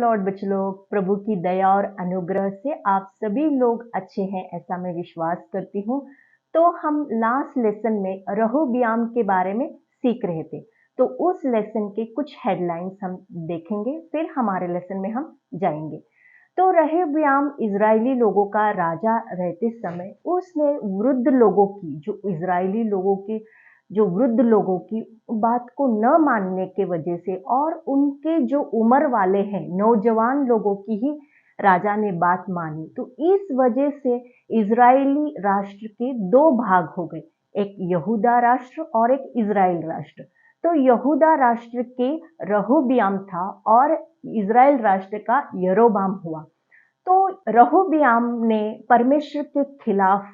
Lord बच्चे लोग, प्रभु की दया और अनुग्रह से आप सभी लोग अच्छे हैं ऐसा मैं विश्वास करती हूँ। तो हम लास्ट लेसन में रहोबियाम के बारे में सीख रहे थे, तो उस लेसन के कुछ हेडलाइंस हम देखेंगे, फिर हमारे लेसन में हम जाएंगे। तो रहोबियाम इजरायली लोगों का राजा रहते समय उसने वृद्ध लोगों की, जो इजरायली लोगों की, जो वृद्ध लोगों की बात को न मानने के वजह से और उनके जो उम्र वाले हैं नौजवान लोगों की ही राजा ने बात मानी, तो इस वजह से इजरायली राष्ट्र के दो भाग हो गए, एक यहूदा राष्ट्र और एक इजराइल राष्ट्र। तो यहूदा राष्ट्र के रहोबियाम था और इजराइल राष्ट्र का यरोबाम हुआ। तो रहोबियाम ने परमेश्वर के खिलाफ,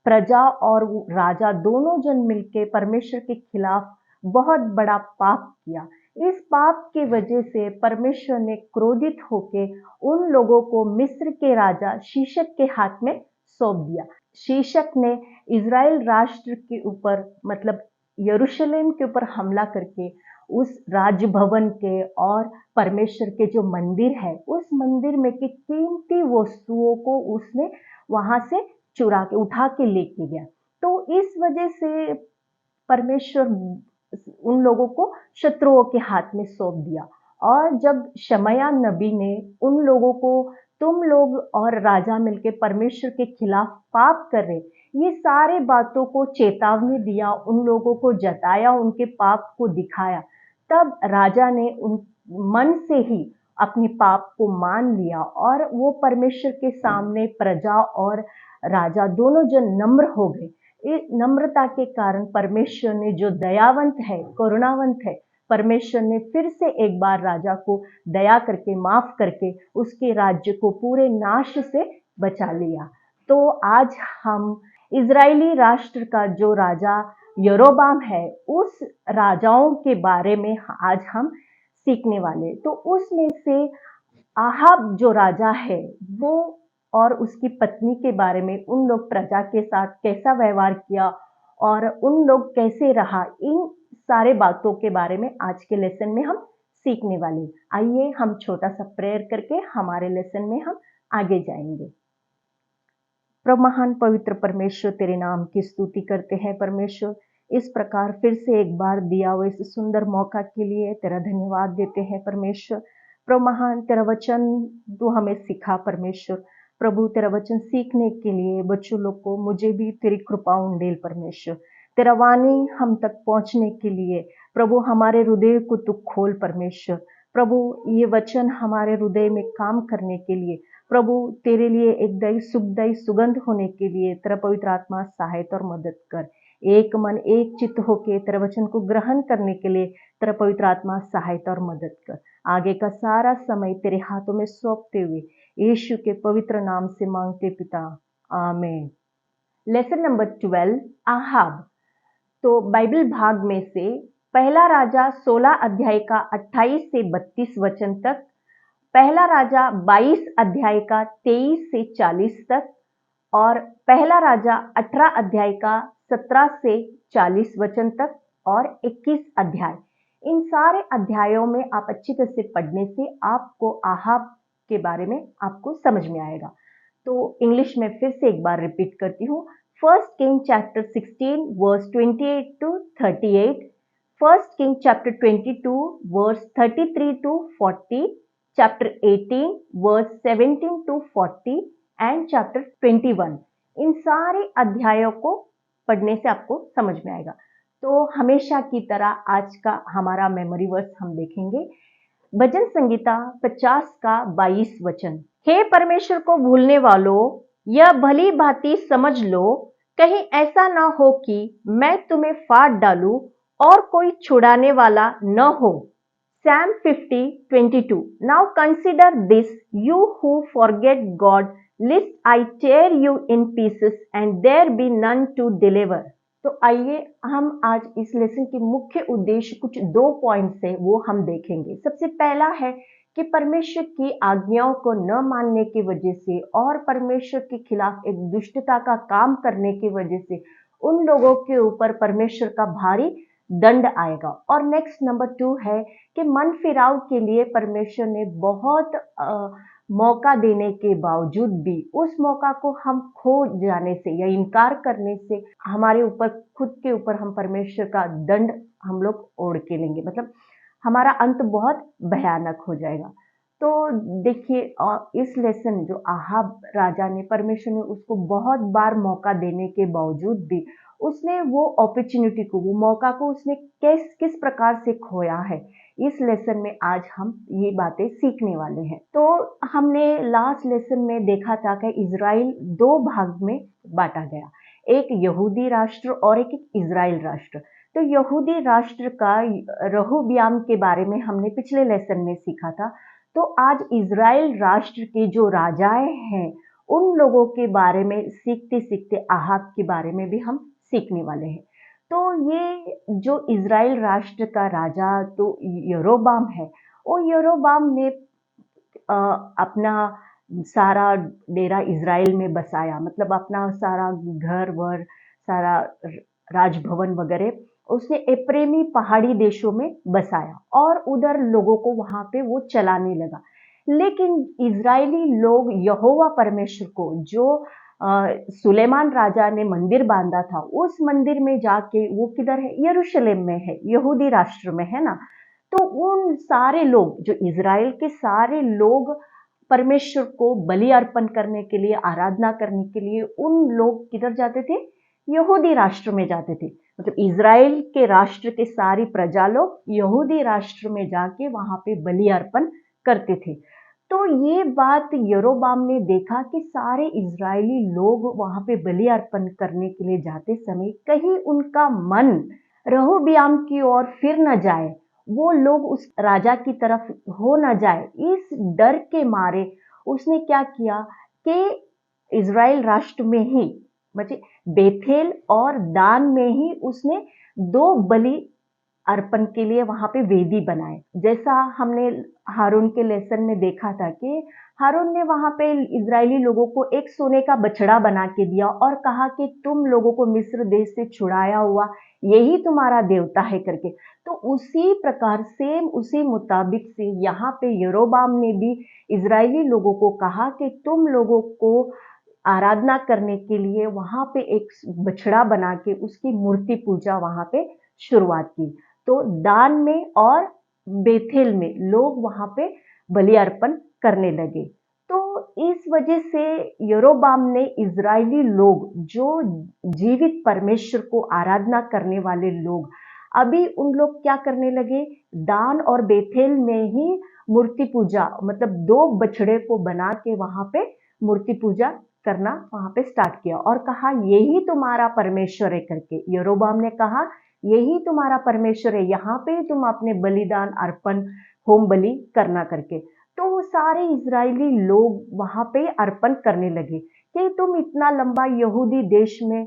प्रजा और राजा दोनों जन मिलकर परमेश्वर के खिलाफ बहुत बड़ा पाप किया। इस पाप की वजह से परमेश्वर ने क्रोधित होकर उन लोगों को मिस्र के राजा शीशक के हाथ में सौंप दिया। शीशक ने इजराइल राष्ट्र के ऊपर, मतलब यरूशलेम के ऊपर हमला करके उस राजभवन के और परमेश्वर के जो मंदिर है, उस मंदिर में की कीमती वस्तुओं को उसने वहां से चुरा के उठा के लेके गया। तो इस वजह से परमेश्वर उन लोगों को शत्रुओं के हाथ में सौंप दिया। और जब शमया नबी ने उन लोगों को, तुम लोग और राजा मिलके परमेश्वर के खिलाफ पाप कर रहे, ये सारे बातों को चेतावनी दिया, उन लोगों को जताया, उनके पाप को दिखाया, तब राजा ने उन मन से ही अपने पाप को मान लिया और वो परमेश्वर के सामने प्रजा और राजा दोनों जन नम्र हो गए। इस नम्रता के कारण परमेश्वर ने, जो दयावंत है, करुणावंत है, परमेश्वर ने फिर से एक बार राजा को दया करके, माफ करके उसके राज्य को पूरे नाश से बचा लिया। तो आज हम इजरायली राष्ट्र का जो राजा यरोबाम है, उस राजाओं के बारे में आज हम सीखने वाले। तो उसमें से आहाब जो राजा है वो और उसकी पत्नी के बारे में, उन लोग प्रजा के साथ कैसा व्यवहार किया और उन लोग कैसे रहा, इन सारे बातों के बारे में आज के लेसन में हम सीखने वाले। आइए हम छोटा सा प्रेयर करके हमारे लेसन में हम आगे जाएंगे। प्रभु महान पवित्र परमेश्वर, तेरे नाम की स्तुति करते हैं परमेश्वर। इस प्रकार फिर से एक बार दिया हुआ इस सुंदर मौका के लिए तेरा धन्यवाद देते हैं परमेश्वर। प्रभु महान, तेरा वचन तू हमें सिखा परमेश्वर। प्रभु, तेरा वचन सीखने के लिए बच्चों लोग को, मुझे भी तेरी कृपा उंडेल परमेश्वर। तेरा वाणी हम तक पहुंचने के लिए प्रभु हमारे हृदय को तू खोल परमेश्वर। प्रभु, ये वचन हमारे हृदय में काम करने के लिए प्रभु, तेरे लिए एक दई सुखदाई सुगंध होने के लिए तेरा पवित्र आत्मा सहायता और मदद कर। एक मन एक चित्त होके तेरे वचन को ग्रहण करने के लिए तेरा पवित्र आत्मा सहायता और मदद कर। आगे का सारा समय तेरे हाथों में सौंपते हुए यीशु के पवित्र नाम से मांगते पिता, आमीन। Lesson number 12, Ahab. तो बाइबल भाग में से पहला राजा 16 अध्याय का 28 से 32 वचन तक, पहला राजा 22 अध्याय का 23 से 40 तक और पहला राजा 18 अध्याय का 17 से 40 वचन तक और 21 अध्याय, इन सारे अध्यायों में आप अच्छी तरह से पढ़ने से आपको आहाब के बारे में आपको समझ में आएगा। तो इंग्लिश में फिर से एक बार रिपीट करती हूँ। First king chapter 16 verse 28 to 38, first king chapter 22 verse 33 to 40, chapter 18 verse 17 to 40 and chapter 21। इन सारे अध्यायों को पढ़ने से आपको समझ में आएगा। तो हमेशा की तरह आज का हमारा मेमोरी वर्स हम देखेंगे। भजन संगीता 50 का 22 वचन। हे परमेश्वर को भूलने वालों, यह भली भांति समझ लो, कहीं ऐसा ना हो कि मैं तुम्हें फाड़ डालूं और कोई छुड़ाने वाला न हो। Psalm 50:22. Now consider this, you who forget God, lest I tear you in pieces and there be none to deliver. तो आइए हम आज इस लेसन के मुख्य उद्देश्य, कुछ 2 पॉइंट्स है वो हम देखेंगे। सबसे पहला है कि परमेश्वर की आज्ञाओं को न मानने की वजह से और परमेश्वर के खिलाफ एक दुष्टता का काम करने की वजह से उन लोगों के ऊपर परमेश्वर का भारी दंड आएगा। और नेक्स्ट नंबर 2 है कि मन फिराव के लिए परमेश्वर ने बहुत मौका देने के बावजूद भी उस मौका को हम खो जाने से या इनकार करने से हमारे ऊपर, खुद के ऊपर हम परमेश्वर का दंड हम लोग ओढ़ के लेंगे, मतलब हमारा अंत बहुत भयानक हो जाएगा। तो देखिए, इस लेसन जो आहाब राजा ने, परमेश्वर ने उसको बहुत बार मौका देने के बावजूद भी उसने वो अपॉर्चुनिटी को, वो मौका को उसने किस प्रकार से खोया है, इस लेसन में आज हम ये बातें सीखने वाले हैं। तो हमने लास्ट लेसन में देखा था कि इजराइल दो भाग में बांटा गया, एक यहूदी राष्ट्र और एक इजराइल राष्ट्र। तो यहूदी राष्ट्र का रहोबियाम के बारे में हमने पिछले लेसन में सीखा था। तो आज इजराइल राष्ट्र के जो राजाएं हैं उन लोगों के बारे में सीखते सीखते आहाब के बारे में भी हम सीखने वाले हैं। तो ये जो इजराइल राष्ट्र का राजा तो यरोबाम है, वो यरोबाम ने अपना सारा डेरा इजराइल में बसाया, मतलब अपना सारा घर वर, सारा राजभवन वगैरह उसने एप्रेमी पहाड़ी देशों में बसाया और उधर लोगों को वहां पे वो चलाने लगा। लेकिन इजरायली लोग यहोवा परमेश्वर को, जो सुलेमान राजा ने मंदिर बांधा था, उस मंदिर में जाके, वो किधर है, यरूशलेम में है, यहूदी राष्ट्र में है ना। तो उन सारे लोग, जो इजराइल के सारे लोग परमेश्वर को बलि अर्पण करने के लिए, आराधना करने के लिए, उन लोग किधर जाते थे, यहूदी राष्ट्र में जाते थे। मतलब इजराइल के राष्ट्र के सारी प्रजा लोग यहूदी राष्ट्र में जाके वहां पे बलि अर्पण करते थे। तो ये बात यरोबाम ने देखा कि सारे इजरायली लोग वहां पे बलि अर्पण करने के लिए जाते समय कहीं उनका मन रहोबियाम की ओर फिर न जाए, वो लोग उस राजा की तरफ हो न जाए, इस डर के मारे उसने क्या किया कि इजराइल राष्ट्र में ही, मतलब बेथेल और दान में ही उसने दो बलि अर्पण के लिए वहां पे वेदी बनाए। जैसा हमने हारून के लेसन में देखा था कि हारून ने वहां पे इजरायली लोगों को एक सोने का बछड़ा बना के दिया और कहा कि तुम लोगों को मिस्र देश से छुड़ाया हुआ यही तुम्हारा देवता है करके। तो उसी प्रकार सेम उसी मुताबिक से यहाँ पे यरोबाम ने भी इजरायली लोगों को कहा कि तुम लोगों को आराधना करने के लिए वहां पे एक बछड़ा बना के उसकी मूर्ति पूजा वहां पे शुरुआत की। तो दान में और बेथेल में लोग वहां पे बलि अर्पण करने लगे। तो इस वजह से यरोबाम ने इजरायली लोग, जो जीवित परमेश्वर को आराधना करने वाले लोग, अभी उन लोग क्या करने लगे, दान और बेथेल में ही मूर्ति पूजा, मतलब दो बछड़े को बना के वहां पे मूर्ति पूजा करना वहां पे स्टार्ट किया और कहा यही तुम्हारा परमेश्वर है करके। यरोबाम ने कहा यही तुम्हारा परमेश्वर है, यहाँ पे तुम अपने बलिदान अर्पण, होम बलि करना करके। तो वो सारे इजरायली लोग वहां पे अर्पण करने लगे कि तुम इतना लंबा यहूदी देश में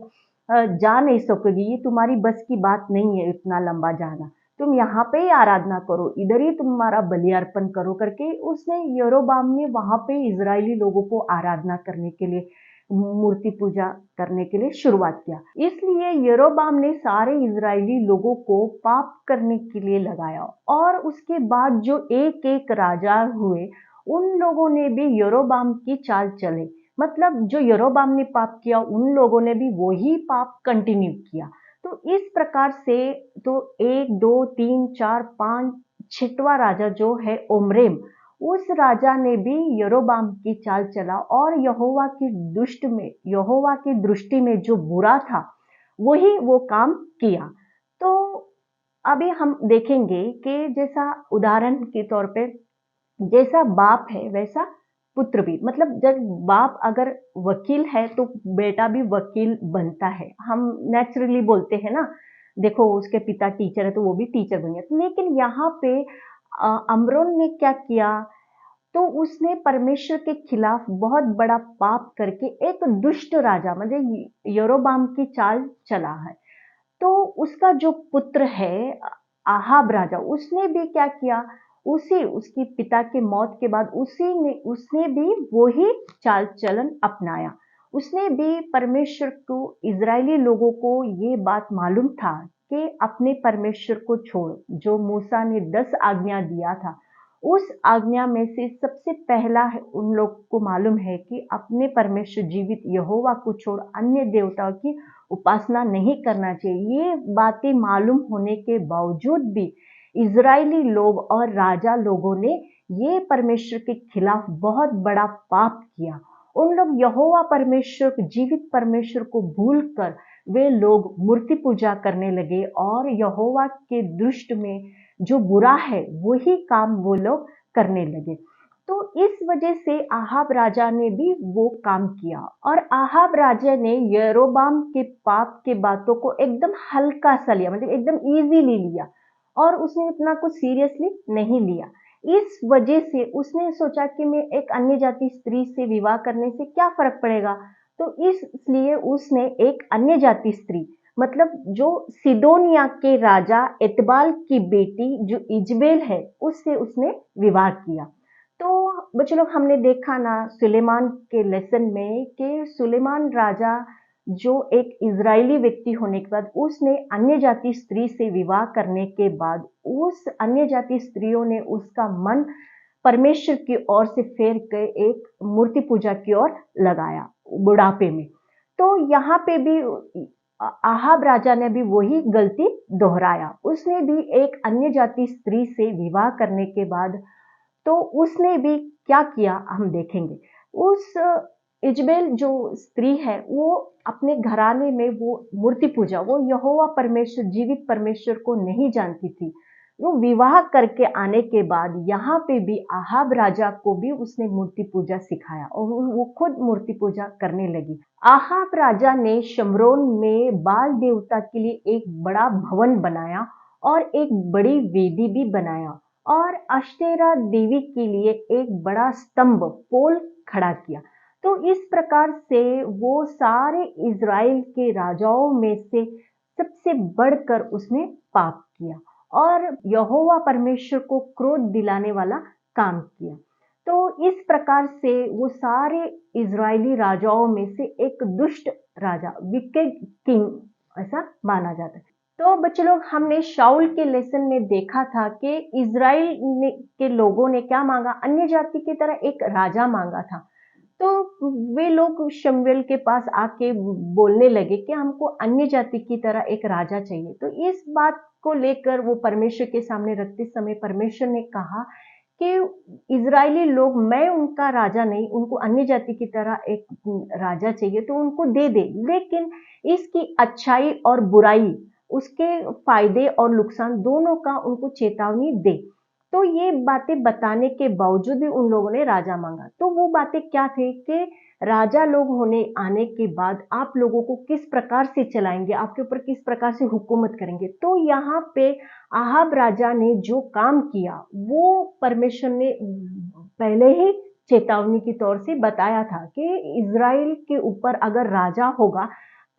जा नहीं सकोगे, ये तुम्हारी बस की बात नहीं है इतना लंबा जाना, तुम यहाँ पे ही आराधना करो, इधर ही तुम्हारा बलि अर्पण करो करके उसने, यरोबाम ने वहां पे इजरायली लोगों को आराधना करने के लिए, मूर्ति पूजा करने के लिए शुरुआत किया। इसलिए यरोबाम ने सारे इजरायली लोगों को पाप करने के लिए लगाया और उसके बाद जो एक एक राजा हुए उन लोगों ने भी यरोबाम की चाल चले, मतलब जो यरोबाम ने पाप किया उन लोगों ने भी वही पाप कंटिन्यू किया। तो इस प्रकार से तो 1 2 3 4 5 छठवां राजा जो है ओम्रेम, उस राजा ने भी यरोबाम की चाल चला और यहोवा की दृष्टि में जो बुरा था वही वो काम किया। तो अभी हम देखेंगे कि जैसा उदाहरण के तौर पे, जैसा बाप है वैसा पुत्र भी, मतलब जब बाप अगर वकील है तो बेटा भी वकील बनता है। हम नेचुरली बोलते हैं ना, देखो उसके पिता टीचर है तो वो भी टीचर बन गया। लेकिन यहाँ पे अमरोन ने क्या किया, तो उसने परमेश्वर के खिलाफ बहुत बड़ा पाप करके एक दुष्ट राजा, मतलब यरोबाम की चाल चला है। तो उसका जो पुत्र है आहाब राजा, उसने भी क्या किया, उसी उसकी पिता के मौत के बाद उसने भी वही चाल चलन अपनाया। उसने भी परमेश्वर को, इजरायली लोगों को ये बात मालूम था कि अपने परमेश्वर को छोड़, जो मूसा ने 10 आज्ञा दिया था, उस आज्ञा में से सबसे पहला है, उन लोग को मालूम है कि अपने परमेश्वर जीवित यहोवा को छोड़ अन्य देवताओं की उपासना नहीं करना चाहिए। ये बातें मालूम होने के बावजूद भी इजरायली लोग और राजा लोगों ने ये परमेश्वर के खिलाफ बहुत बड़ा पाप किया। उन लोग यहोवा परमेश्वर, जीवित परमेश्वर को भूलकर वे लोग मूर्ति पूजा करने लगे और यहोवा के दृष्टि में जो बुरा है वही काम वो लोग करने लगे। तो इस वजह से आहाब राजा ने भी वो काम किया और आहाब राजा ने यरोबाम के पाप के बातों को एकदम हल्का सा लिया, मतलब एकदम इजीली लिया और उसने इतना कुछ सीरियसली नहीं लिया। इस वजह से उसने सोचा कि मैं एक अन्य जाति स्त्री से विवाह करने से क्या फर्क पड़ेगा, तो इसलिए उसने एक अन्य जाति स्त्री, मतलब जो सिदोनिया के राजा एतबाल की बेटी जो इजबेल है, उससे उसने विवाह किया। तो बच्चों लोग, हमने देखा ना सुलेमान के लेसन में कि सुलेमान राजा जो एक इजरायली व्यक्ति होने के बाद उसने अन्य जाति स्त्री से विवाह करने के बाद उस अन्य जाति स्त्रियों ने उसका मन परमेश्वर की ओर से फेर के एक मूर्ति पूजा की ओर लगाया बुढ़ापे में। तो यहाँ पे भी आहाब राजा ने भी वही गलती दोहराया। उसने भी एक अन्य जाति स्त्री से विवाह करने के बाद तो उसने भी क्या किया हम देखेंगे। उस इजबेल जो स्त्री है वो अपने घराने में वो मूर्ति पूजा, वो यहोवा परमेश्वर, जीवित परमेश्वर को नहीं जानती थी। वो विवाह करके आने के बाद यहाँ पे भी आहाब राजा को भी उसने मूर्ति पूजा सिखाया और वो खुद मूर्ति पूजा करने लगी। आहाब राजा ने शमरोन में बाल देवता के लिए एक बड़ा भवन बनाया और एक बड़ी वेदी भी बनाया और अश्तेरा देवी के लिए एक बड़ा स्तंभ पोल खड़ा किया। तो इस प्रकार से वो सारे इज़राइल के राजाओं में से सबसे बढ़कर उसने पाप किया और यहोवा परमेश्वर को क्रोध दिलाने वाला काम किया। तो इस प्रकार से वो सारे इज़राइली राजाओं में से एक दुष्ट राजा, विकेड किंग ऐसा माना जाता है। तो बच्चों लोग, हमने शाऊल के लेसन में देखा था कि इज़राइल के लोगों ने क्या मांगा, अन्य जाति की तरह एक राजा मांगा था। तो वे लोग शमूएल के पास आके बोलने लगे कि हमको अन्य जाति की तरह एक राजा चाहिए। तो इस बात को लेकर वो परमेश्वर के सामने रखते समय परमेश्वर ने कहा कि इज़राइली लोग, मैं उनका राजा नहीं, उनको अन्य जाति की तरह एक राजा चाहिए तो उनको दे दे, लेकिन इसकी अच्छाई और बुराई, उसके फायदे और नुकसान दोनों का उनको चेतावनी दे। तो ये बातें बताने के बावजूद भी उन लोगों ने राजा मांगा। तो वो बातें क्या थे कि राजा लोग होने आने के बाद आप लोगों को किस प्रकार से चलाएंगे, आपके ऊपर किस प्रकार से हुकूमत करेंगे। तो यहाँ पे आहाब राजा ने जो काम किया वो परमेश्वर ने पहले ही चेतावनी के तौर से बताया था कि इज़राइल के ऊपर अगर राजा होगा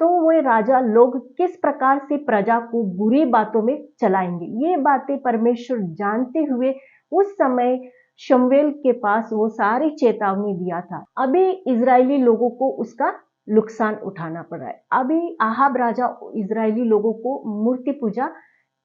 तो वो राजा लोग किस प्रकार से प्रजा को बुरी बातों में चलाएंगे। ये बातें परमेश्वर जानते हुए उस समय शमूएल के पास वो सारी चेतावनी दिया था। अभी इज़राइली लोगों को उसका नुकसान उठाना पड़ रहा है। अभी आहाब राजा इज़राइली लोगों को मूर्ति पूजा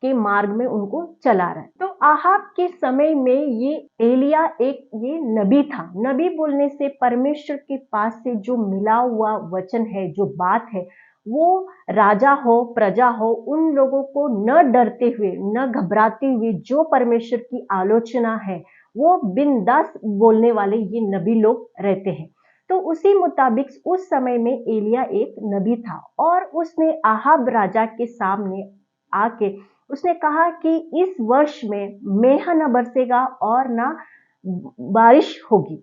के मार्ग में उनको चला रहा है। तो आहाब के समय में ये एलिया एक ये नबी था। नबी बोलने से परमेश्वर के पास से जो मिला हुआ वचन है, जो बात है, वो राजा हो, प्रजा हो, उन लोगों को न डरते हुए, न घबराते हुए जो परमेश्वर की आलोचना है वो बिंदास बोलने वाले ये नबी लोग रहते हैं। तो उसी मुताबिक उस समय में एलिया एक नबी था और उसने आहाब राजा के सामने आके उसने कहा कि इस वर्ष में मेह न बरसेगा और ना बारिश होगी,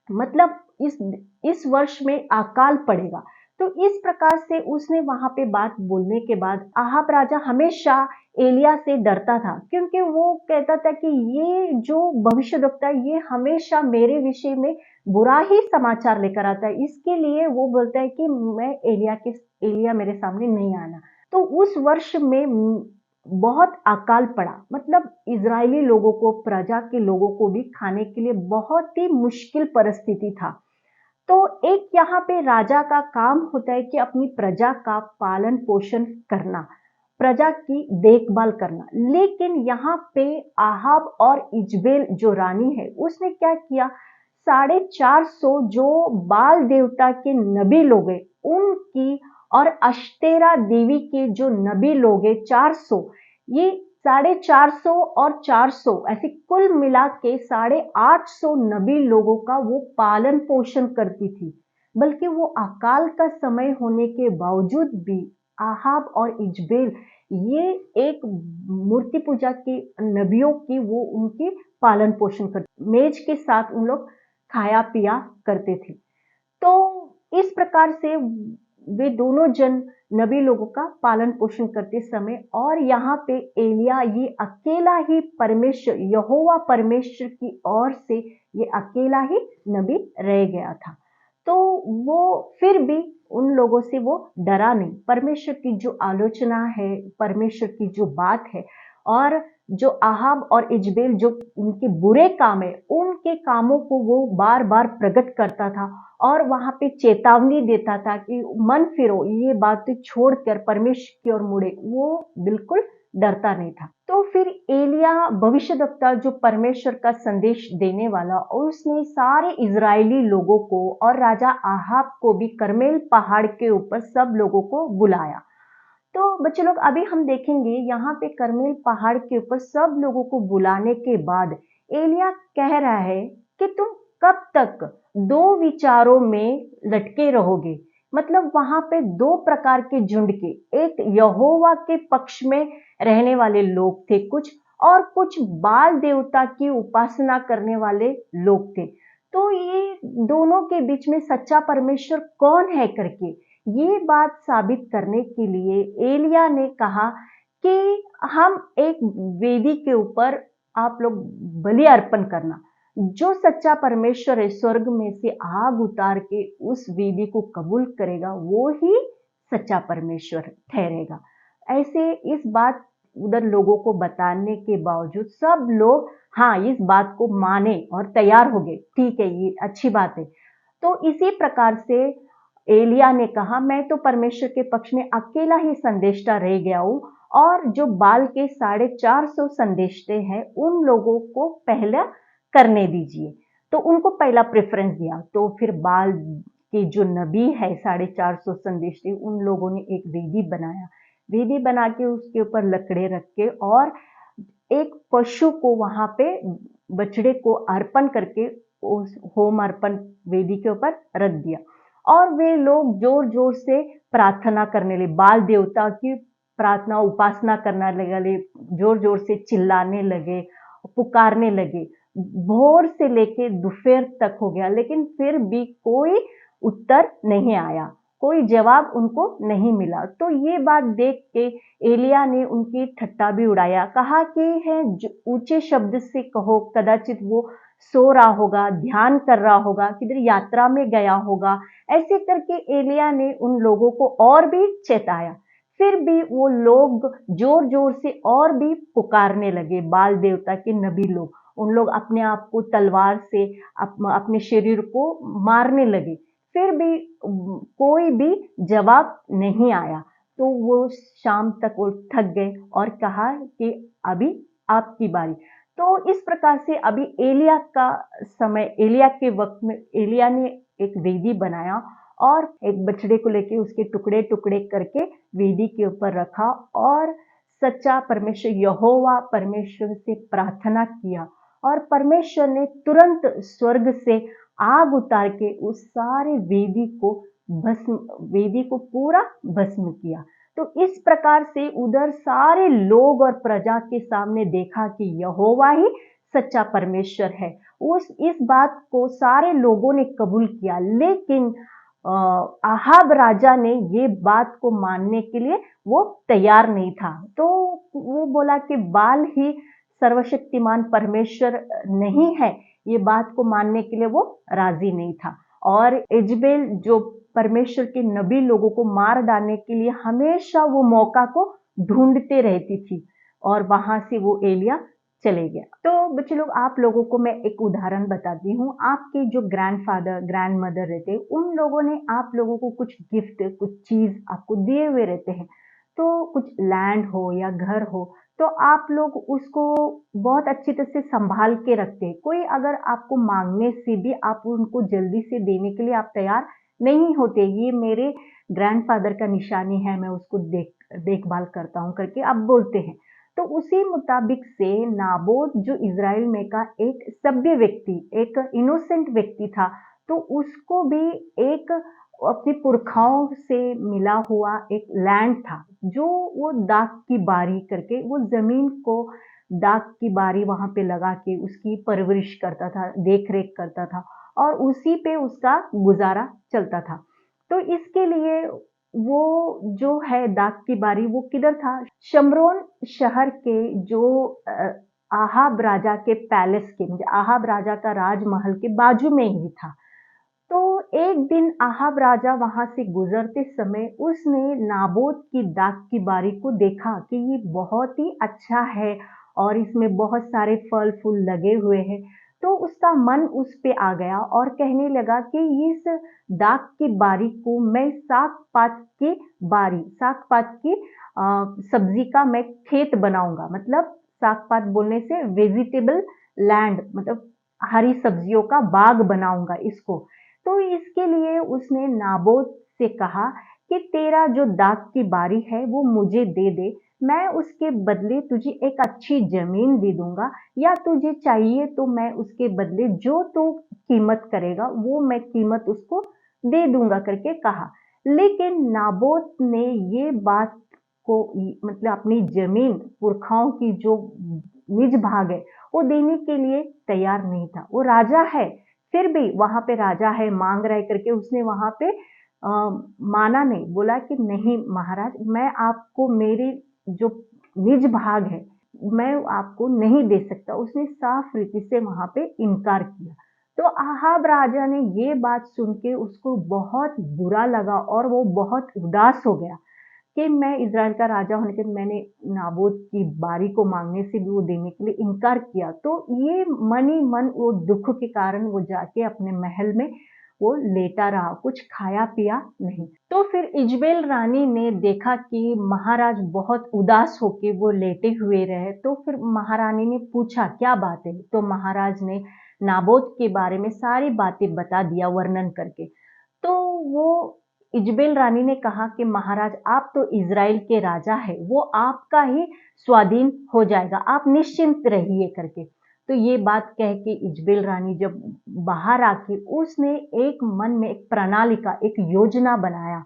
मतलब इस वर्ष में अकाल पड़ेगा। तो इस प्रकार से उसने वहां पे बात बोलने के बाद आहाब राजा हमेशा एलिया से डरता था, क्योंकि वो कहता था कि ये जो भविष्यवक्ता ये हमेशा मेरे विषय में बुरा ही समाचार लेकर आता है, इसके लिए वो बोलता है कि मैं एलिया मेरे सामने नहीं आना। तो उस वर्ष में बहुत अकाल पड़ा, मतलब इजरायली लोगों को, प्रजा के लोगों को भी खाने के लिए बहुत ही मुश्किल परिस्थिति था। तो एक यहाँ पे राजा का काम होता है कि अपनी प्रजा का पालन पोषण करना, प्रजा की देखभाल करना। लेकिन यहाँ पे आहाब और इजबेल जो रानी है उसने क्या किया, 450 जो बाल देवता के नबी लोग हैं उनकी और अश्तेरा देवी के जो नबी लोग हैं 400, ये 450 और 400 ऐसे कुल मिला के 850 नबी लोगों का वो पालन पोषण करती थी। बल्कि वो अकाल का समय होने के बावजूद भी आहाब और इजबेल ये एक मूर्ति पूजा के नबियों की वो उनकी पालन पोषण करते, मेज के साथ उन लोग खाया पिया करते थे। तो इस प्रकार से वे दोनों जन नबी लोगों का पालन पोषण करते समय, और यहाँ पे एलिया ये अकेला ही परमेश्वर यहोवा परमेश्वर की ओर से ये अकेला ही नबी रह गया था। तो वो फिर भी उन लोगों से वो डरा नहीं। परमेश्वर की जो आलोचना है, परमेश्वर की जो बात है, और जो आहाब और इजबेल जो उनके बुरे काम है उनके कामों को वो बार बार प्रकट करता था और वहां पे चेतावनी देता था कि मन फिरो, ये बात छोड़कर परमेश्वर की ओर मुड़े। वो बिल्कुल डरता नहीं था। तो फिर एलिया भविष्यद्वक्ता जो परमेश्वर का संदेश देने वाला, और उसने सारे इजरायली लोगों को और राजा आहाब को भी करमेल पहाड़ के ऊपर सब लोगों को बुलाया। तो बच्चे लोग अभी हम देखेंगे यहाँ पे करमेल पहाड़ के ऊपर सब लोगों को बुलाने के बाद एलिया कह रहा है कि तुम कब तक दो विचारों में लटके रहोगे। मतलब वहां पे दो प्रकार के झुंड के, एक यहोवा के पक्ष में रहने वाले लोग थे कुछ, और कुछ बाल देवता की उपासना करने वाले लोग थे। तो ये दोनों के बीच में सच्चा परमेश्वर कौन है करके ये बात साबित करने के लिए एलिया ने कहा कि हम एक वेदी के ऊपर आप लोग बलि अर्पण करना। जो सच्चा परमेश्वर है स्वर्ग में से आग उतार के उस वेदी को कबूल करेगा वो ही सच्चा परमेश्वर ठहरेगा। ऐसे इस बात उधर लोगों को बताने के बावजूद सब लोग हाँ इस बात को माने और तैयार हो गए, ठीक है ये अच्छी बात है। तो इसी प्रकार से एलिया ने कहा मैं तो परमेश्वर के पक्ष में अकेला ही संदेष्टा रह गया हूं, और जो बाल के 450 संदेष्टे हैं उन लोगों को पहला करने दीजिए। तो उनको पहला प्रेफरेंस दिया। तो फिर बाल के जो नबी है 450 संदेष्टे, उन लोगों ने एक वेदी बनाया। वेदी बना के उसके ऊपर लकड़े रख के और एक पशु को वहां पे बछड़े को अर्पण करके उस होम अर्पण वेदी के ऊपर रख दिया। और वे लोग जोर जोर से प्रार्थना करने लगे, बाल देवता की प्रार्थना उपासना करने लगे, जोर जोर से चिल्लाने लगे, पुकारने लगे। भोर से लेके दोपहर तक हो गया लेकिन फिर भी कोई उत्तर नहीं आया, कोई जवाब उनको नहीं मिला। तो ये बात देख के एलिया ने उनकी ठट्टा भी उड़ाया, कहा कि है ऊंचे शब्द से कहो, कदाचित वो सो रहा होगा, ध्यान कर रहा होगा, किधर यात्रा में गया होगा। ऐसे करके एलिया ने उन लोगों को और भी चेताया। फिर भी वो लोग जोर जोर से और भी पुकारने लगे, बाल देवता के नबी लोग। उन लोग अपने आप को तलवार से अपने शरीर को मारने लगे। फिर भी कोई भी जवाब नहीं आया। तो वो शाम तक वो थक गए और कहा कि अभी आपकी बारी। तो इस प्रकार से अभी एलिया का समय, एलिया के वक्त में एलिया ने एक वेदी बनाया और एक बछड़े को लेके उसके टुकड़े टुकड़े करके वेदी के ऊपर रखा और सच्चा परमेश्वर यहोवा परमेश्वर से प्रार्थना किया। और परमेश्वर ने तुरंत स्वर्ग से आग उतार के उस सारे वेदी को पूरा भस्म किया। तो इस प्रकार से उधर सारे लोग और प्रजा के सामने देखा कि यहोवा ही सच्चा परमेश्वर है। इस बात को सारे लोगों ने कबूल किया। लेकिन आहाब राजा ने ये बात को मानने के लिए वो तैयार नहीं था। तो वो बोला कि बाल ही सर्वशक्तिमान परमेश्वर नहीं है, ये बात को मानने के लिए वो राजी नहीं था। और इजबेल जो परमेश्वर के नबी लोगों को मार डालने के लिए हमेशा वो मौका को ढूंढते रहती थी, और वहां से वो एलिया चले गया। तो बच्चे लोग आप लोगों को मैं एक उदाहरण बताती हूँ। आपके जो ग्रैंडफादर ग्रैंड मदर रहते हैं उन लोगों ने आप लोगों को कुछ गिफ्ट कुछ चीज आपको दिए हुए रहते हैं। तो कुछ लैंड हो या घर हो, तो आप लोग उसको बहुत अच्छी तरह से संभाल के रखते हैं। कोई अगर आपको मांगने से भी आप उनको जल्दी से देने के लिए आप तैयार नहीं होते। ये मेरे ग्रैंडफादर का निशानी है, मैं उसको देखभाल करता हूँ करके आप बोलते हैं। तो उसी मुताबिक से नाबोत जो इज़राइल में का एक सभ्य व्यक्ति, एक इनोसेंट व्यक्ति था, तो उसको भी एक अपने पुरखाओं से मिला हुआ एक लैंड था, जो वो दाख की बारी करके वो ज़मीन को दाख की बारी वहाँ पे लगा के उसकी परवरिश करता था, देख-रेख करता था और उसी पे उसका गुज़ारा चलता था। तो इसके लिए वो जो है दाख की बारी वो किधर था? शमरोन शहर के जो आहाब राजा के पैलेस के म्हणजे आहाब राजा का राजमहल के बाजू में ही था। तो एक दिन आहाब राजा वहां से गुजरते समय उसने नाबोत की दाख की बारी को देखा कि ये बहुत ही अच्छा है और इसमें बहुत सारे फल फूल लगे हुए हैं। तो उसका मन उस पे आ गया और कहने लगा कि इस दाख की बारी को मैं साग पात की बारी, साग पात की सब्जी का मैं खेत बनाऊंगा। मतलब साग पात बोलने से वेजिटेबल लैंड, मतलब हरी सब्जियों का बाग बनाऊंगा इसको। तो इसके लिए उसने नाबोत से कहा कि तेरा जो दाख की बारी है वो मुझे दे दे, मैं उसके बदले तुझे एक अच्छी जमीन दे दूंगा, या तुझे चाहिए तो मैं उसके बदले जो तू कीमत करेगा वो मैं कीमत उसको दे दूंगा करके कहा। लेकिन नाबोत ने ये बात को मतलब अपनी जमीन, पुरखाओं की जो निज भाग है वो देने के लिए तैयार नहीं था। वो राजा है, फिर भी वहां पे राजा है मांग रहे करके उसने वहां पे माना नहीं, बोला कि नहीं महाराज, मैं आपको मेरी जो निज भाग है मैं आपको नहीं दे सकता। उसने साफ रीति से वहां पे इनकार किया। तो आहाब राजा ने ये बात सुन के उसको बहुत बुरा लगा और वो बहुत उदास हो गया कि मैं इज़राइल का राजा होने के मैंने नाबोत की बारी को मांगने से भी वो देने के लिए इनकार किया। तो ये मन ही मन वो दुःख के कारण वो जाके अपने महल में वो लेटा रहा, कुछ खाया-पिया नहीं। तो फिर इज़बेल रानी ने देखा कि महाराज बहुत उदास होके वो लेटे हुए रहे, तो फिर महारानी ने पूछा क्या बात है? तो महाराज ने नाबोत के बारे में सारी बातें बता दिया वर्णन करके। तो वो इज़बेल रानी ने कहा कि महाराज आप तो इज़राइल के राजा हैं, वो आपका ही स्वाधीन हो जाएगा, आप निश्चिंत रहिए करके। तो ये बात कह के इज़बेल रानी जब बाहर आके उसने एक मन में एक प्रणालिका, एक योजना बनाया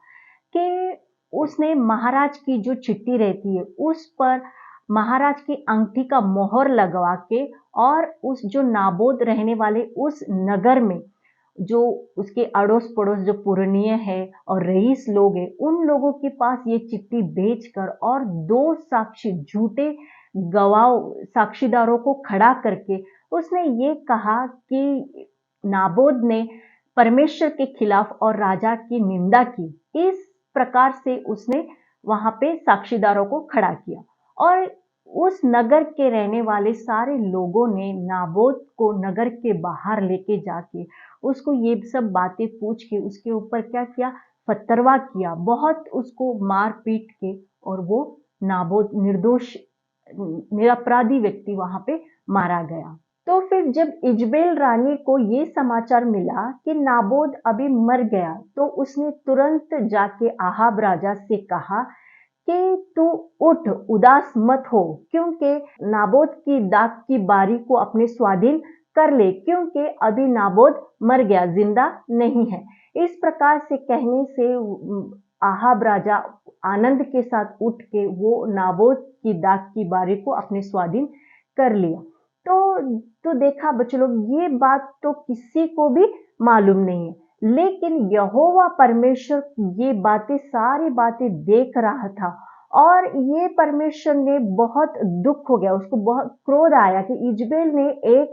कि उसने महाराज की जो चिट्ठी रहती है उस पर महाराज की अंगूठी का मोहर लगवा के और उस जो नाबोद रहने वाले उस नगर में जो उसके अड़ोस-पड़ोस जो पुरनिये हैं और रईस लोग हैं, उन लोगों के पास ये चिट्ठी भेजकर और 2 साक्षी झूठे गवाहों साक्षीदारों को खड़ा करके उसने ये कहा कि नाबोद ने परमेश्वर के खिलाफ और राजा की निंदा की। इस प्रकार से उसने वहां पे साक्षीदारों को खड़ा किया और उस नगर के रहने वाले सारे लोगों ने नाबोद को नगर के बाहर लेके जाके उसको ये सब बातें पूछ के उसके ऊपर क्या किया, पथरवाह किया, बहुत उसको मार पीट के और वो नाबोद निर्दोष निरपराधी व्यक्ति वहां पे मारा गया। तो फिर जब इजबेल रानी को ये समाचार मिला कि नाबोद अभी मर गया, तो उसने तुरंत जाके आहाब राजा से कहा कि तू उठ, उदास मत हो, क्योंकि नाबोद की दाख की बारी को अपने स्वाधीन कर ले, क्योंकि अभी नाबोद मर गया, जिंदा नहीं है। इस प्रकार से कहने से आहाब राजा आनंद के साथ उठ के वो नाबोद की दाख की बारी को अपने स्वाधीन कर लिया। तो देखा बच्चों लोग, ये बात तो किसी को भी मालूम नहीं है, लेकिन यहोवा परमेश्वर ये बातें सारी बातें देख रहा था और ये परमेश्वर ने बहुत दुख हो गया, उसको बहुत क्रोध आया कि इजबेल ने एक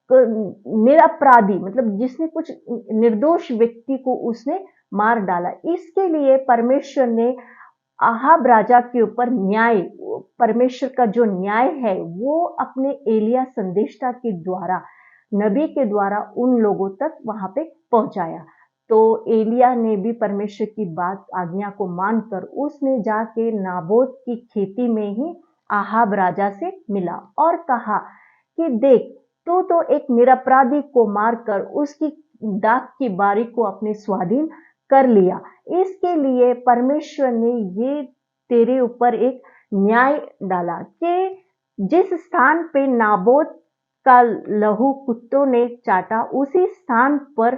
निरपराधी, मतलब जिसने कुछ निर्दोष व्यक्ति को उसने मार डाला। इसके लिए परमेश्वर ने आहाब राजा के ऊपर न्याय, परमेश्वर का जो न्याय है वो अपने एलिया संदेष्टा के द्वारा, नबी के द्वारा उन लोगों तक वहां पे पहुंचाया। तो एलिया ने भी परमेश्वर की बात आज्ञा को मानकर उसने जाके नाबोत की खेती में ही आहाब राजा से मिला और कहा कि देख, तू तो एक निरपराधी को मारकर उसकी दाख की बारी को अपने स्वाधीन कर लिया। इसके लिए परमेश्वर ने ये तेरे ऊपर एक न्याय डाला कि जिस स्थान पे नाबोत का लहू कुत्तों ने चाटा, उसी स्थान पर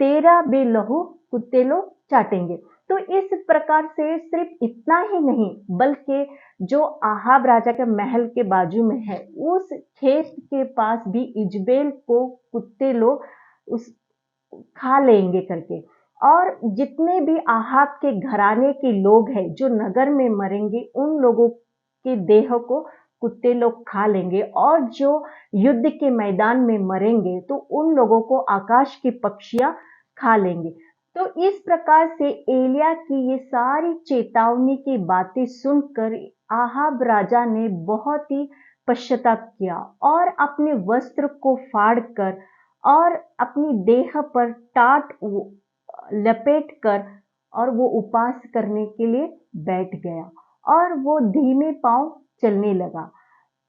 तेरा भी लहू कुत्ते लोग चाटेंगे। तो इस प्रकार से सिर्फ इतना ही नहीं, बल्कि जो आहाब राजा के महल के बाजू में है, उस खेत के पास भी इजबेल को कुत्ते लोग उस खा लेंगे करके। और जितने भी आहाब के घराने के लोग हैं जो नगर में मरेंगे, उन लोगों के देह को कुत्ते लोग खा लेंगे, और जो युद्ध के मैदान में मरेंगे तो उन लोगों को आकाश की पक्षियां खा लेंगे। तो इस प्रकार से एलिया की ये सारी चेतावनी की बातें सुनकर आहाब राजा ने बहुत ही पश्चाताप किया और अपने वस्त्र को फाड़कर और अपनी देह पर टाट लपेट कर और वो उपवास करने के लिए बैठ गया और वो धीमे पांव चलने लगा।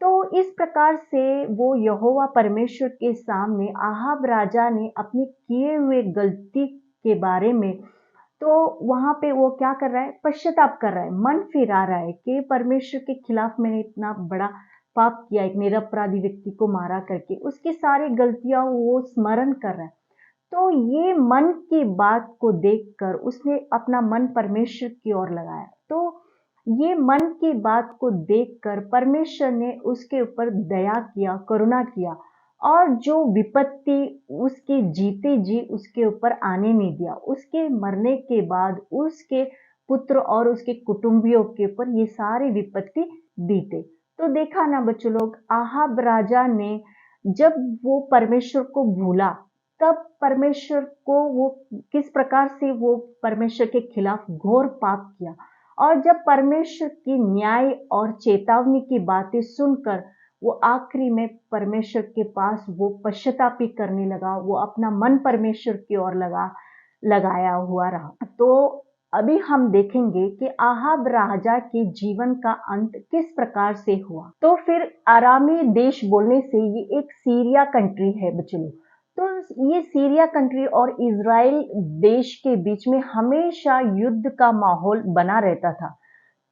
तो इस प्रकार से वो यहोवा परमेश्वर के सामने आहाब राजा ने अपने किए हुए गलती के बारे में, तो वहां पे वो क्या कर रहा है, पश्चाताप कर रहा है, मन फिरा रहा है कि परमेश्वर के खिलाफ मैंने इतना बड़ा पाप किया, एक निरपराधी व्यक्ति को मारा करके, उसकी सारी गलतियां वो स्मरण कर रहा है। तो ये मन की बात को देखकर उसने अपना मन परमेश्वर की ओर लगाया। तो ये मन की बात को देखकर परमेश्वर ने उसके ऊपर दया किया, करुणा किया, और जो विपत्ति उसके जीते जी उसके ऊपर आने नहीं दिया। उसके मरने के बाद उसके पुत्र और उसके कुटुंबियों के ऊपर ये सारी विपत्ति बीते। तो देखा ना बच्चों लोग, आहाब राजा ने जब वो परमेश्वर को भूला, तब परमेश्वर को वो किस प्रकार से वो परमेश्वर के खिलाफ घोर पाप किया। और जब परमेश्वर की न्याय और चेतावनी की बातें सुनकर वो आखिरी में परमेश्वर के पास वो पश्चातापी करने लगा, वो अपना मन परमेश्वर की ओर लगाया हुआ रहा। तो अभी हम देखेंगे कि आहाब राजा के जीवन का अंत किस प्रकार से हुआ। तो फिर आरामी देश बोलने से ये एक सीरिया कंट्री है बच्चों लोग। तो ये सीरिया कंट्री और इज़राइल देश के बीच में हमेशा युद्ध का माहौल बना रहता था।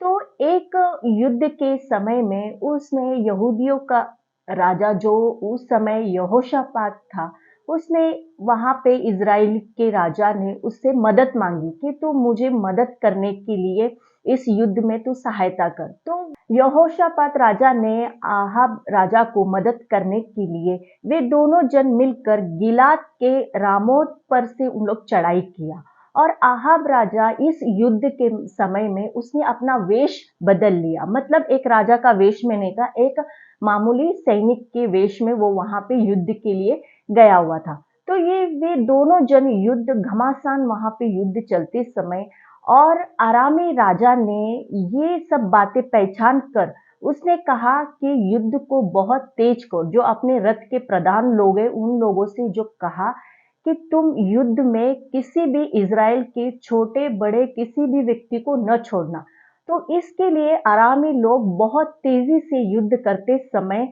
तो एक युद्ध के समय में उसने यहूदियों का राजा, जो उस समय यहोशापात था, उसने वहां पे इज़राइल के राजा ने उससे मदद मांगी कि तू मुझे मदद करने के लिए इस युद्ध में तू सहायता कर। तो यहोशापात राजा ने आहाब राजा को मदद करने के लिए वे दोनों जन मिलकर गिलाद के रामोत पर से उन लोग चढ़ाई किया। और आहाब राजा इस युद्ध के समय में उसने अपना वेश बदल लिया, मतलब एक राजा का वेश में नहीं था, एक मामूली सैनिक के वेश में वो वहां पे युद्ध के लिए गया हुआ था। तो ये वे दोनों जन युद्ध घमासान वहां पे युद्ध चलते समय, और आरामी राजा ने ये सब बातें पहचान कर उसने कहा कि युद्ध को बहुत तेज कर, जो अपने रथ के प्रधान लोग हैं उन लोगों से जो कहा कि तुम युद्ध में किसी भी इज़राइल के छोटे बड़े किसी भी व्यक्ति को न छोड़ना। तो इसके लिए आरामी लोग बहुत तेजी से युद्ध करते समय,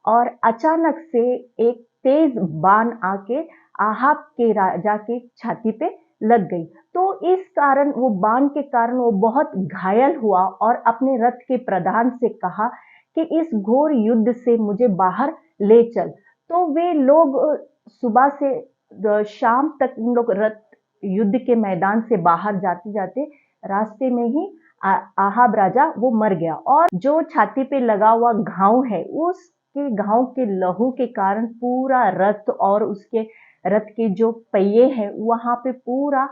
और अचानक से एक तेज बाण आके आहाब के राजा के छाती पे लग गई। तो इस कारण वो बाण के कारण वो बहुत घायल हुआ और अपने रथ के प्रधान से कहा कि इस घोर युद्ध से मुझे बाहर ले चल। तो वे लोग सुबह से शाम तक उन लोग रथ युद्ध के मैदान से बाहर जाते जाते रास्ते में ही आहाब राजा वो मर गया, और जो छाती पे लगा हुआ घाव है उसके घाव के लहू के कारण पूरा रथ और उसके रथ के जो पहिए हैं वहां पे पूरा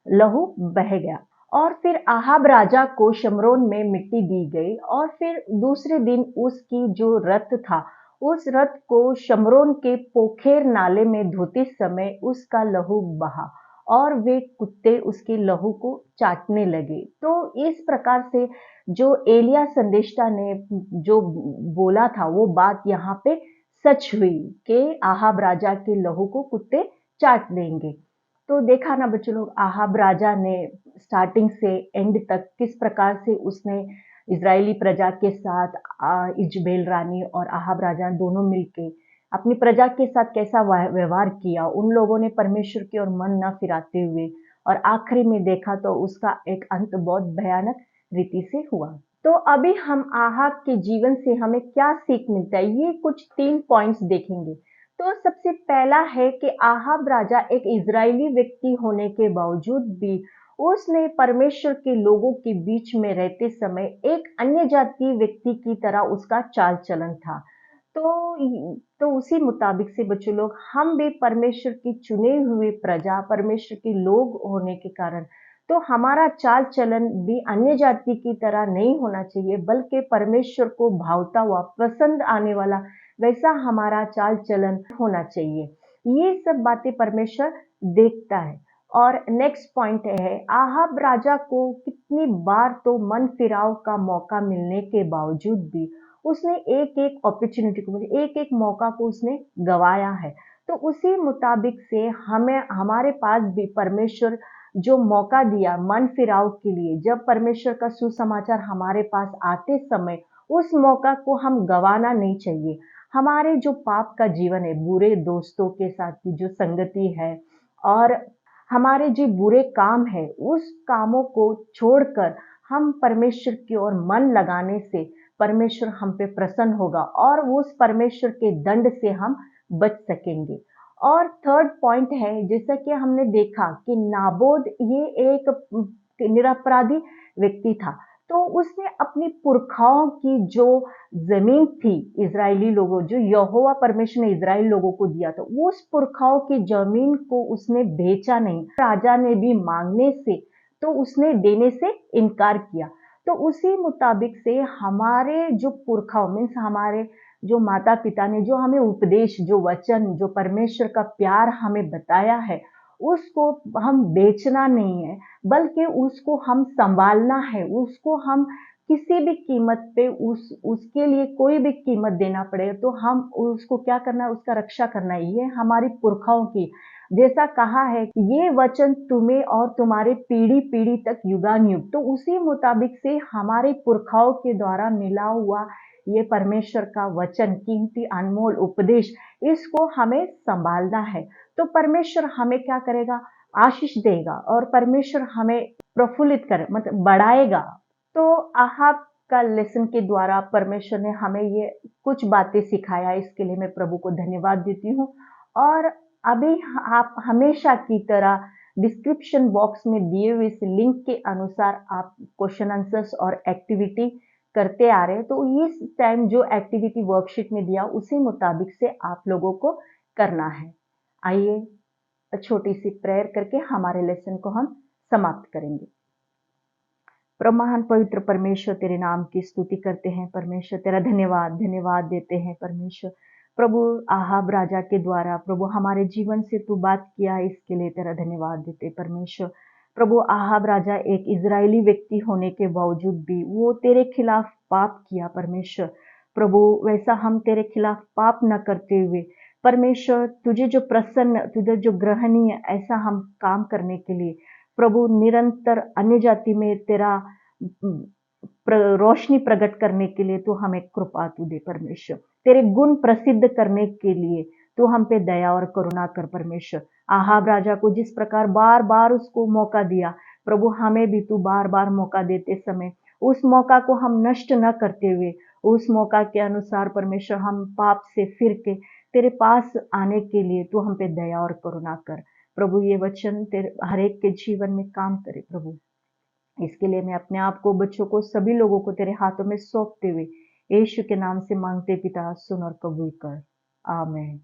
लहू बह गया। और फिर आहाब राजा को शमरोन में मिट्टी दी गई, और फिर दूसरे दिन उसकी जो रथ था उस रथ को शमरोन के पोखेर नाले में धोते समय उसका लहू बहा और वे कुत्ते उसके लहू को चाटने लगे। तो इस प्रकार से जो एलिया संदेष्टा ने जो बोला था वो बात यहाँ पे सच हुई कि आहाब राजा के लहू को कुत्ते चाट देंगे। तो देखा ना बच्चों लोग, आहाब राजा ने स्टार्टिंग से एंड तक किस प्रकार से उसने इजरायली प्रजा के साथ इजबेल रानी और आहाब राजा दोनों मिलके अपनी प्रजा के साथ कैसा व्यवहार किया। उन लोगों ने परमेश्वर की ओर मन न फिराते हुए, और आखिरी में देखा तो उसका एक अंत बहुत भयानक रीति से हुआ। तो अभी हम आहाब के जीवन से हमें क्या सीख मिलता है, ये कुछ 3 पॉइंट्स देखेंगे। तो सबसे पहला है कि आहाब राजा एक इजरायली व्यक्ति होने के बावजूद भी उसने परमेश्वर के लोगों के बीच में रहते समय एक अन्य जातीय व्यक्ति की तरह उसका चाल चलन था। तो उसी मुताबिक से बच्चों लोग, हम भी परमेश्वर की चुने हुए प्रजा, परमेश्वर के लोग होने के कारण, तो हमारा चाल चलन भी अन्य जाति की तरह नहीं होना चाहिए, बल्कि परमेश्वर को भावता हुआ, पसंद आने वाला वैसा हमारा चाल चलन होना चाहिए। ये सब बातें परमेश्वर देखता है। और नेक्स्ट पॉइंट है, आहाब राजा को कितनी बार तो मन फिराव का मौका मिलने के बावजूद भी उसने एक एक अपॉर्चुनिटी को, एक एक मौका को उसने गवाया है। तो उसी मुताबिक से हमें, हमारे पास भी परमेश्वर जो मौका दिया मन फिराव के लिए, जब परमेश्वर का सुसमाचार हमारे पास आते समय उस मौका को हम गवाना नहीं चाहिए। हमारे जो पाप का जीवन है, बुरे दोस्तों के साथ की जो संगति है, और हमारे जो बुरे काम है, उस कामों को छोड़कर हम परमेश्वर की ओर मन लगाने से परमेश्वर हम पे प्रसन्न होगा और उस परमेश्वर के दंड से हम बच सकेंगे। और थर्ड पॉइंट है, जैसा कि हमने देखा कि नाबोद ये एक निरपराधी व्यक्ति था, तो उसने अपनी पुरखाओं की जो जमीन थी, इजरायली लोगों, जो यहोवा परमेश्वर ने इजराइल लोगों को दिया था, उस पुरखाओं की जमीन को उसने बेचा नहीं। राजा ने भी मांगने से, तो उसने देने से इनकार किया। तो उसी मुताबिक से हमारे जो पुरखाओं, मीन्स हमारे जो माता पिता ने जो हमें उपदेश, जो वचन, जो परमेश्वर का प्यार हमें बताया है, उसको हम बेचना नहीं है, बल्कि उसको हम संभालना है। उसको हम किसी भी कीमत पे, उसके लिए कोई भी कीमत देना पड़े तो हम उसको क्या करना है, उसका रक्षा करना है। ये हमारी पुरखाओं की, जैसा कहा है कि ये वचन तुम्हें और तुम्हारे पीढ़ी पीढ़ी तक युगानुयुग, तो उसी मुताबिक से हमारे पुरखाओं के द्वारा मिला हुआ ये परमेश्वर का वचन, कीमती अनमोल उपदेश, इसको हमें संभालना है। तो परमेश्वर हमें क्या करेगा, आशीष देगा, और परमेश्वर हमें प्रफुल्लित कर, मतलब बढ़ाएगा। तो आहाब का लेसन के द्वारा परमेश्वर ने हमें ये कुछ बातें सिखाया, इसके लिए मैं प्रभु को धन्यवाद देती हूँ। और अभी आप हमेशा की तरह डिस्क्रिप्शन बॉक्स में दिए हुए इस लिंक के अनुसार आप क्वेश्चन आंसर्स और एक्टिविटी करते आ रहे हैं। तो इस टाइम जो एक्टिविटी वर्कशीट में दिया, उसी मुताबिक से आप लोगों को करना है। आइए छोटी सी प्रेयर करके हमारे लेसन को हम समाप्त करेंगे। प्रमहान पवित्र परमेश्वर, तेरे नाम की स्तुति करते हैं परमेश्वर, तेरा धन्यवाद देते हैं परमेश्वर। प्रभु, आहाब राजा के द्वारा प्रभु हमारे जीवन से तू बात किया, इसके लिए तेरा धन्यवाद देते परमेश्वर। प्रभु, आहाब राजा एक इजरायली व्यक्ति होने के बावजूद भी वो तेरे खिलाफ पाप किया परमेश्वर। प्रभु, वैसा हम तेरे खिलाफ पाप न करते हुए परमेश्वर, तुझे जो प्रसन्न, तुझे जो ग्रहणीय, ऐसा हम काम करने के लिए प्रभु निरंतर अन्य जाति में तेरा रोशनी प्रकट करने के लिए तू हमें कृपा तू दे परमेश्वर। तेरे गुण प्रसिद्ध करने के लिए तू हम पे दया और करुणा कर परमेश्वर। आहाब राजा को जिस प्रकार बार बार उसको मौका दिया, प्रभु हमें भी तू बार बार मौका देते समय उस मौका को हम नष्ट न करते हुए, उस मौका के अनुसार परमेश्वर हम पाप से फिर के तेरे पास आने के लिए तू हम पे दया और करुणा कर। प्रभु, ये वचन तेरे हर एक के जीवन में काम करे प्रभु। इसके लिए मैं अपने आप को, बच्चों को, सभी लोगों को तेरे हाथों में सौंपते हुए यीशु के नाम से मांगते पिता, सुन और कबूल कर। आमीन।